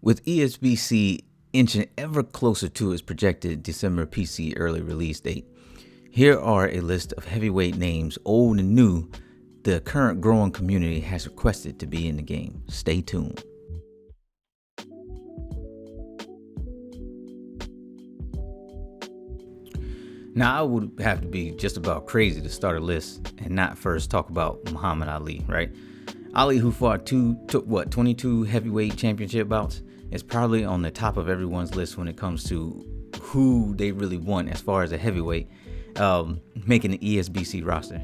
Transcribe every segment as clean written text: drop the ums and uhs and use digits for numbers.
With ESBC inching ever closer to its projected December PC early release date, here are a list of heavyweight names, old and new, the current growing community has requested to be in the game. Stay tuned. Now, I would have to be just about crazy to start a list and not first talk about Muhammad Ali, right? Ali, who took 22 heavyweight championship bouts, is probably on the top of everyone's list when it comes to who they really want as far as a heavyweight making the ESBC roster.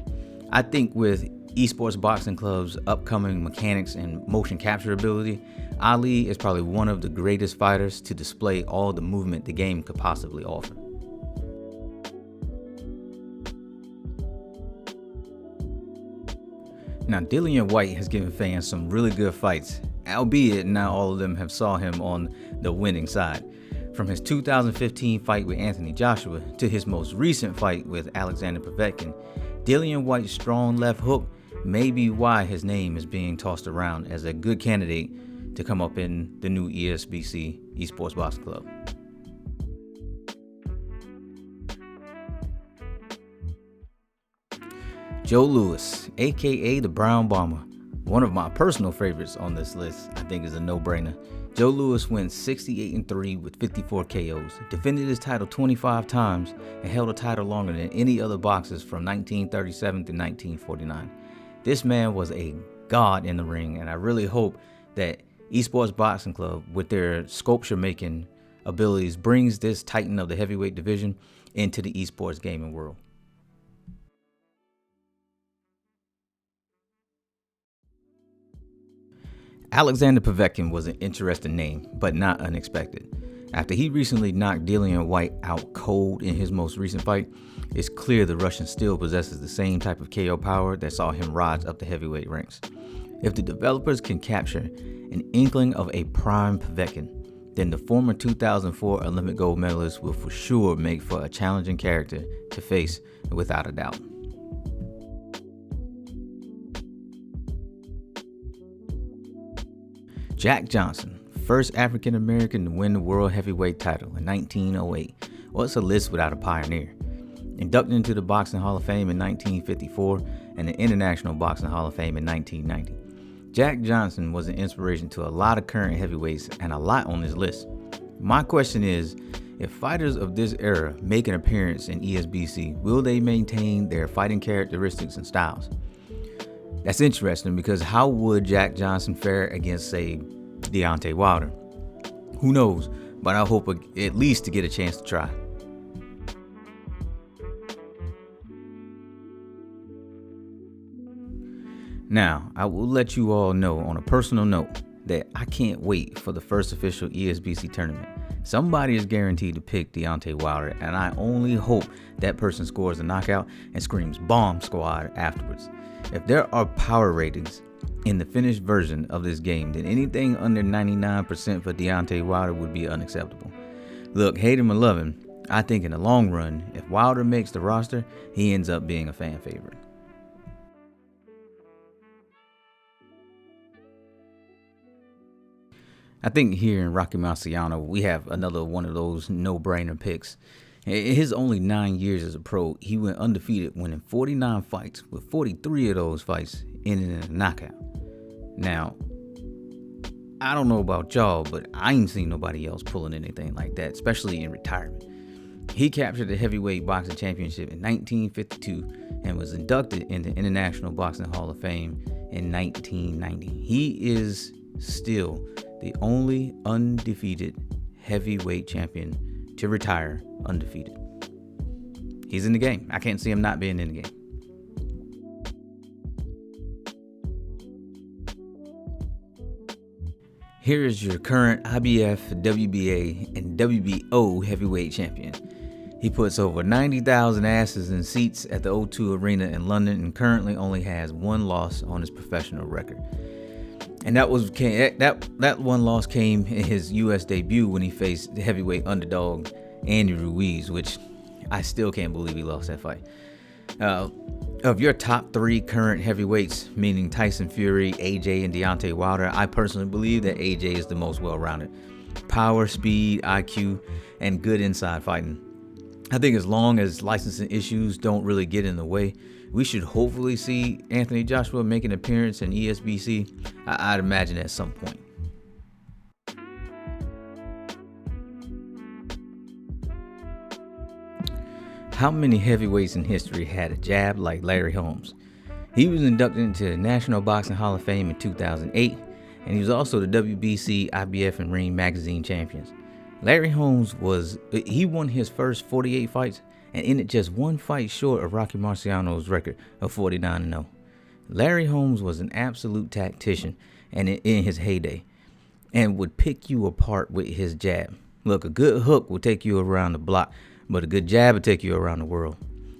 I think with eSports boxing club's upcoming mechanics and motion capture ability, Ali is probably one of the greatest fighters to display all the movement the game could possibly offer. Now, Dillian Whyte has given fans some really good fights, albeit not all of them have saw him on the winning side. From his 2015 fight with Anthony Joshua to his most recent fight with Alexander Povetkin, Dillian Whyte's strong left hook may be why his name is being tossed around as a good candidate to come up in the new ESBC Esports Boxing Club. Joe Louis, aka the Brown Bomber, one of my personal favorites on this list, I think is a no-brainer. Joe Louis went 68-3 with 54 KOs, defended his title 25 times, and held a title longer than any other boxers from 1937 to 1949. This man was a god in the ring, and I really hope that Esports Boxing Club, with their sculpture-making abilities, brings this titan of the heavyweight division into the esports gaming world. Alexander Povetkin was an interesting name, but not unexpected. After he recently knocked Dillian Whyte out cold in his most recent fight, it's clear the Russian still possesses the same type of KO power that saw him rise up the heavyweight ranks. If the developers can capture an inkling of a prime Povetkin, then the former 2004 Olympic gold medalist will for sure make for a challenging character to face without a doubt. Jack Johnson, first African American to win the World Heavyweight title in 1908. Well, it's a list without a pioneer. Inducted into the Boxing Hall of Fame in 1954 and the International Boxing Hall of Fame in 1990. Jack Johnson was an inspiration to a lot of current heavyweights and a lot on this list. My question is, if fighters of this era make an appearance in ESBC, will they maintain their fighting characteristics and styles? That's interesting because how would Jack Johnson fare against, say, Deontay Wilder? Who knows, but I hope at least to get a chance to try. Now, I will let you all know on a personal note that I can't wait for the first official ESBC tournament. Somebody is guaranteed to pick Deontay Wilder, and I only hope that person scores a knockout and screams "Bomb Squad" afterwards. If there are power ratings in the finished version of this game, then anything under 99% for Deontay Wilder would be unacceptable. Look, hate him or love him, I think in the long run, if Wilder makes the roster, he ends up being a fan favorite. I think here in Rocky Marciano, we have another one of those no-brainer picks. In his only 9 years as a pro, he went undefeated, winning 49 fights, with 43 of those fights ending in a knockout. Now, I don't know about y'all, but I ain't seen nobody else pulling anything like that, especially in retirement. He captured the heavyweight boxing championship in 1952 and was inducted into International Boxing Hall of Fame in 1990. He is still the only undefeated heavyweight champion to retire undefeated. He's in the game. I can't see him not being in the game. Here is your current IBF, WBA, and WBO heavyweight champion. He puts over 90,000 asses in seats at the O2 Arena in London and currently only has one loss on his professional record. And that one loss came in his U.S. debut when he faced the heavyweight underdog Andy Ruiz, which I still can't believe he lost that fight. Of your top 3 current heavyweights, meaning Tyson Fury, AJ, and Deontay Wilder, I personally believe that AJ is the most well-rounded. Power, speed, IQ, and good inside fighting. I think as long as licensing issues don't really get in the way, we should hopefully see Anthony Joshua make an appearance in ESBC. I'd imagine at some point. How many heavyweights in history had a jab like Larry Holmes? He was inducted into the National Boxing Hall of Fame in 2008, and he was also the WBC, IBF, and Ring Magazine champions. Larry Holmes won his first 48 fights and ended just one fight short of Rocky Marciano's record of 49-0. Larry Holmes was an absolute tactician and in his heyday, and would pick you apart with his jab. Look, a good hook will take you around the block, but a good jab will take you around the world.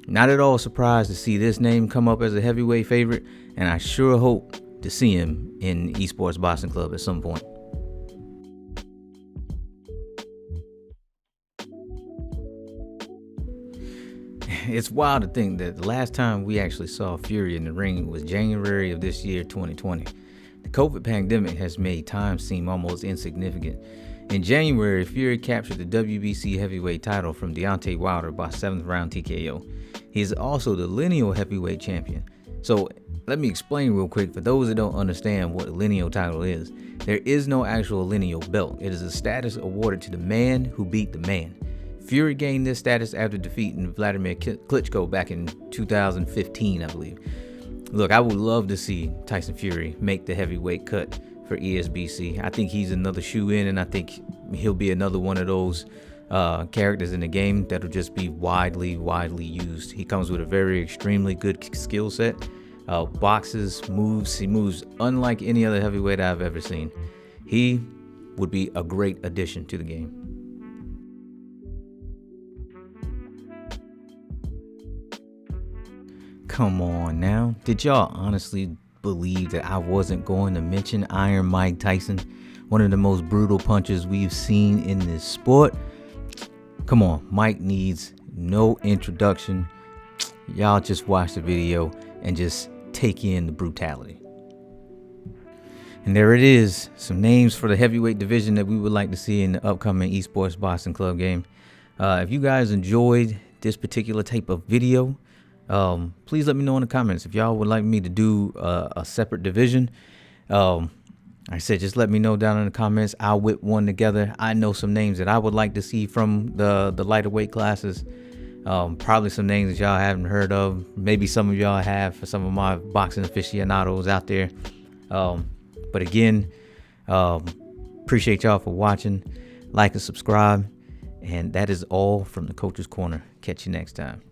Not at all surprised to see this name come up as a heavyweight favorite, and I sure hope to see him in eSports Boxing Club at some point. It's wild to think that the last time we actually saw Fury in the ring was January of this year, 2020. The COVID pandemic has made time seem almost insignificant. In January, Fury captured the WBC heavyweight title from Deontay Wilder by 7th round TKO. He is also the lineal heavyweight champion. So let me explain real quick for those that don't understand what a lineal title is. There is no actual lineal belt. It is a status awarded to the man who beat the man. Fury gained this status after defeating Vladimir Klitschko back in 2015, I believe. Look, I would love to see Tyson Fury make the heavyweight cut for ESBC. I think he's another shoe-in, and I think he'll be another one of those characters in the game that'll just be widely used. He comes with a very extremely good skill set, boxes, moves. He moves unlike any other heavyweight I've ever seen. He would be a great addition to the game. Come on now. Did y'all honestly believe that I wasn't going to mention Iron Mike Tyson, one of the most brutal punchers we've seen in this sport? Come on, Mike needs no introduction. Y'all just watch the video and just take in the brutality. And there it is, some names for the heavyweight division that we would like to see in the upcoming eSports Boxing Club game. If you guys enjoyed this particular type of video, please let me know in the comments if y'all would like me to do a separate division. I said, just let me know down in the comments. I'll whip one together. I know some names that I would like to see from the lighter weight classes. Probably some names that y'all haven't heard of. Maybe some of y'all have, for some of my boxing aficionados out there. But again, appreciate y'all for watching. Like and subscribe. And that is all from the Coach's Corner. Catch you next time.